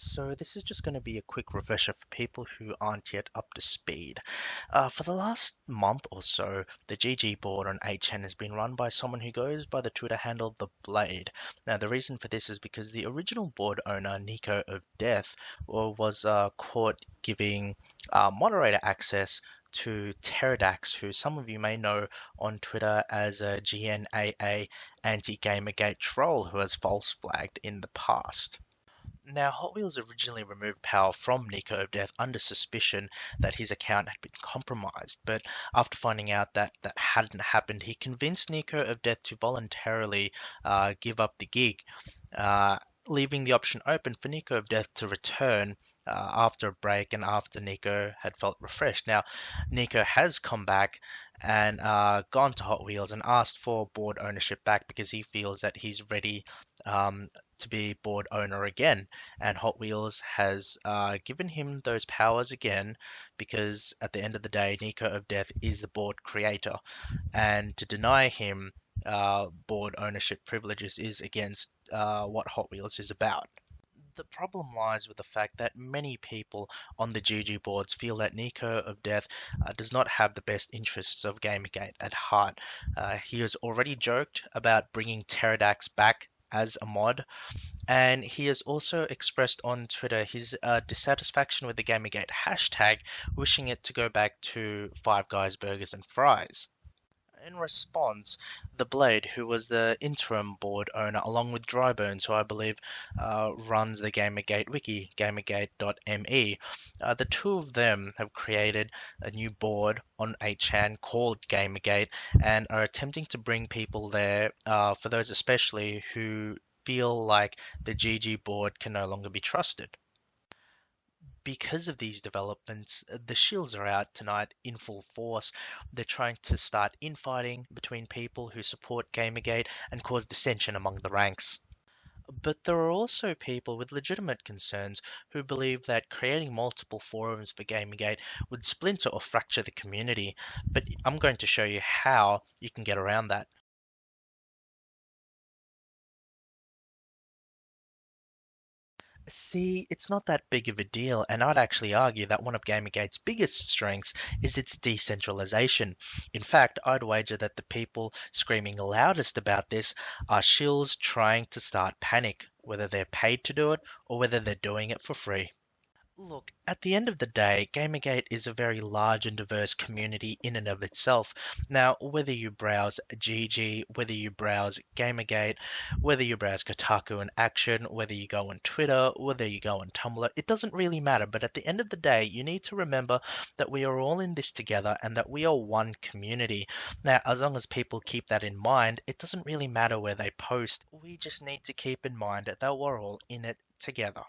So this is just going to be a quick refresher for people who aren't yet up to speed. For the last month or so, the GG board on 8chan has been run by someone who goes by the Twitter handle The Blade. Now the reason for this is because the original board owner, Nico of Death, was caught giving moderator access to Pterodax, who some of you may know on Twitter as a GNAA anti-GamerGate troll who has false flagged in the past. Now, Hot Wheels originally removed Power from Nico of Death under suspicion that his account had been compromised, but after finding out that that hadn't happened, he convinced Nico of Death to voluntarily give up the gig, uh, leaving the option open for Nico of Death to return after a break and after Nico had felt refreshed. Now, Nico has come back and gone to Hot Wheels and asked for board ownership back because he feels that he's ready to be board owner again. And Hot Wheels has given him those powers again because at the end of the day, Nico of Death is the board creator. And to deny him board ownership privileges is against what Hot Wheels is about. The problem lies with the fact that many people on the GG boards feel that Nico of Death does not have the best interests of Gamergate at heart. He has already joked about bringing Pterodax back as a mod, and he has also expressed on Twitter his dissatisfaction with the Gamergate hashtag, wishing it to go back to Five Guys Burgers and Fries. In response, The Blade, who was the interim board owner, along with Drybones, who I believe runs the Gamergate wiki, gamergate.me, the two of them have created a new board on 8chan called Gamergate and are attempting to bring people there, for those especially who feel like the GG board can no longer be trusted. Because of these developments, the shills are out tonight in full force. They're trying to start infighting between people who support Gamergate and cause dissension among the ranks. But there are also people with legitimate concerns who believe that creating multiple forums for Gamergate would splinter or fracture the community. But I'm going to show you how you can get around that. See, it's not that big of a deal, and I'd actually argue that one of Gamergate's biggest strengths is its decentralization. In fact, I'd wager that the people screaming loudest about this are shills trying to start panic, whether they're paid to do it or whether they're doing it for free. Look, at the end of the day, Gamergate is a very large and diverse community in and of itself. Now, whether you browse GG, whether you browse Gamergate, whether you browse Kotaku and Action, whether you go on Twitter, whether you go on Tumblr, it doesn't really matter. But at the end of the day, you need to remember that we are all in this together and that we are one community. Now, as long as people keep that in mind, it doesn't really matter where they post. We just need to keep in mind that we're all in it together.